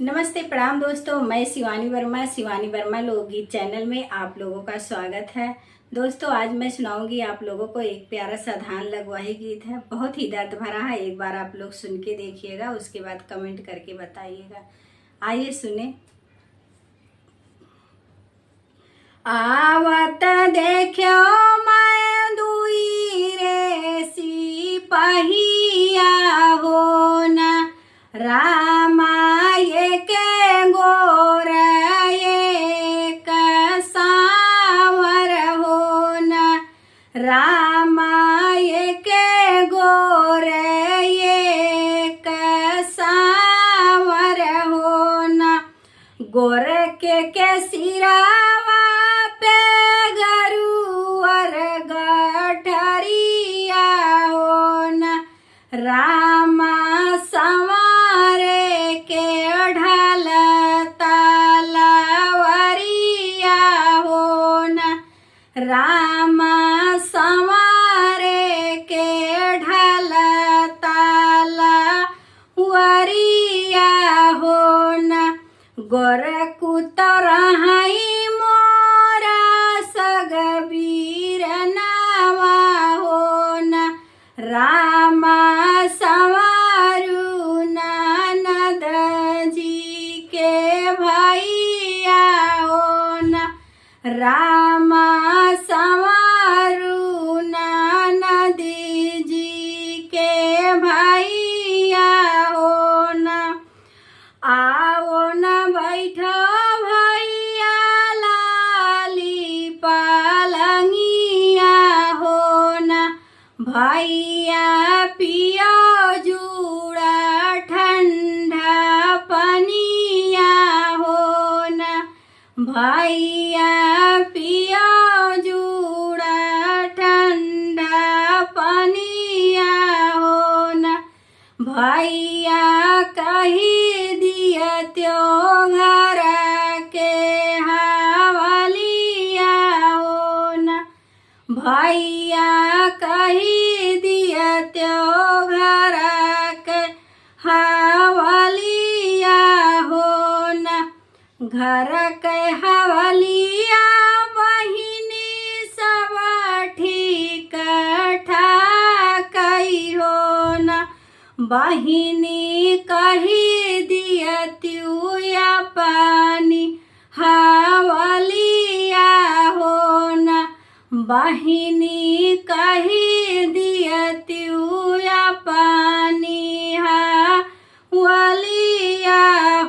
नमस्ते प्रणाम दोस्तों, मैं शिवानी वर्मा लोकगीत चैनल में आप लोगों का स्वागत है। दोस्तों आज मैं सुनाऊंगी आप लोगों को एक प्यारा सा धान लगवाही गीत है। बहुत ही दर्द भरा है, एक बार आप लोग सुन के देखिएगा, उसके बाद कमेंट करके बताइएगा। आइए सुने। आवत देखो मैं दुई रे सिपहिया हो न रामा के गोर एक सावर हो न रामा के गोर एक सावर हो न गोर के सिरावा पे गरुवर गठरिया हो न रामा संवारे के ढल तलवरिया हो न रामा संवारे के ढल तलवरिया हो न गोर कुतरहाई मोरा सगबीर नावा हो न रामा संवारू ननद जी के भैया हो न रामा संवारू ननद जी के भैया हो न आओ न बैठो भैया लाली पलंगिया हो न भैया पियो जूड़ा ठंडा पनिया हो न भैया पियो जूड़ा ठंडा पनिया हो न भैया कही दिया त्यो घर के हवालिया हो न भैया कही दिया त्यो घर के हवालिया हो न घर के हवालिया बहिनी सब ठीक ठाक हो न बहिनी कही दिया त्यूया पानी हवालिया हो न बहिनी कही दिया त्यूया पानी हवालिया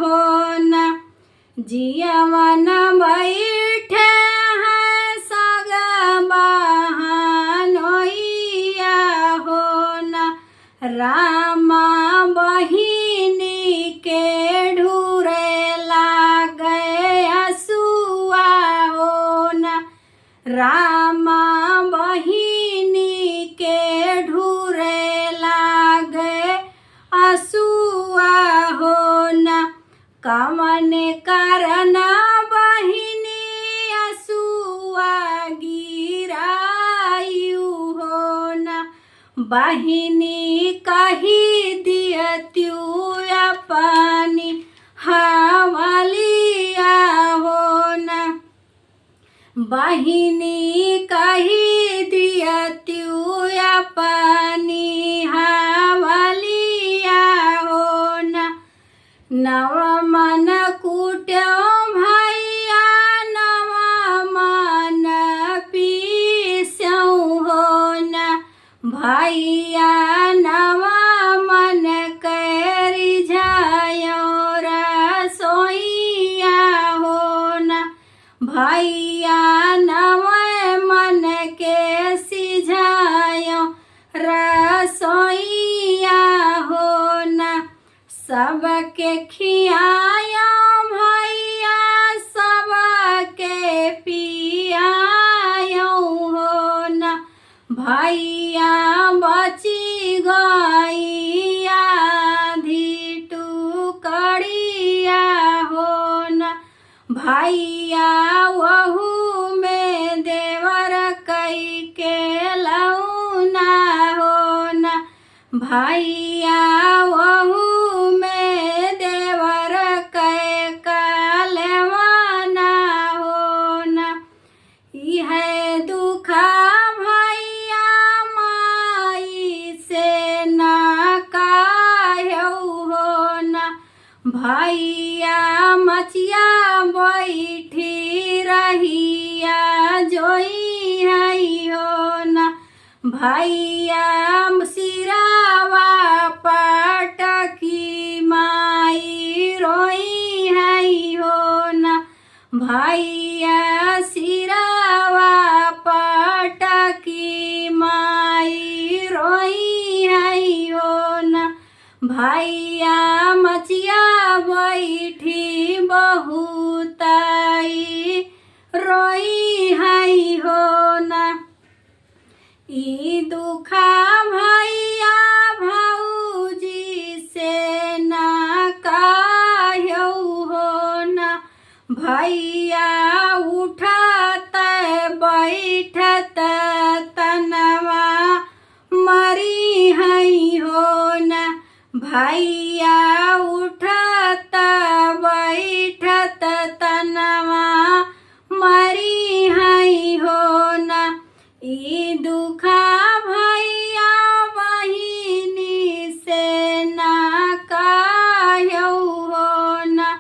हो न जियवन बैठे हैं सग बहनोइया हो न रामा बहिनी के ढूरे लागे हसुआ हो न रामा बहिनी के ढूरे लागे हसुआ हो न कमन करना बहिनी हसुआ गिरायु हो न बहिनी कही दिया त्यूया पानी हवालिया हो न बहिनी कही दिया त्यूया पानी हवालिया हो न नव मन कुट्यो भैया नव मन पीस्यौ हो न भैया नवा मन करी जायो रसोइया हो न भैया नवा मन के सिझायो रसोइया हो न सबके खियायो भैया सबके पियायो हो न भैया बची गई आधी टुकड़िया हो न भैया वहू में देवर कई के लौना हो न भैया वहू में देवर भैया मचिया बैठी रहिया जोई है हो ना। भैया सिरावा पटकी माई रोई है हो ना। भैया सिरावा पटकी माई रोई है हो ना। भैया मचिया बैठी बहुताई रोई है हो ना। ई दुखा भैया भौजी से ना काह्यो हो ना। भैया उठत बैठत तनवा मरी है हो ना। भैया उठत बैठत तनवा मरी है हो ना। ई दुखा भैया बहिनी से ना काह्यो हो ना।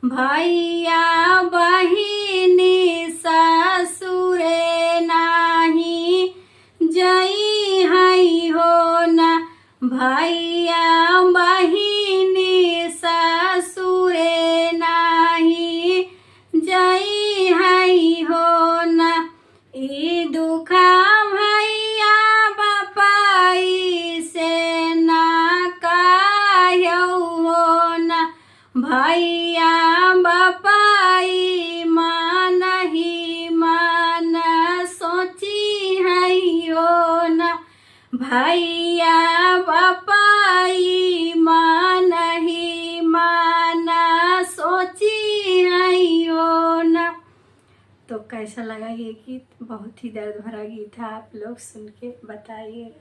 भैया बहिनी ससुरे नाही जई है हो ना। भैया बहिनी ससुरे नाही जई है हो ना। ई दुखा भैया बापाई से ना काह्यो हो ना। भैया बापाई मान ही मान सोची है हो ना। भैया बापाई मान ही मान सोची है हो ना। तो कैसा लगा ये गीत? बहुत ही दर्द भरा गीत है, आप लोग सुन के बताइए।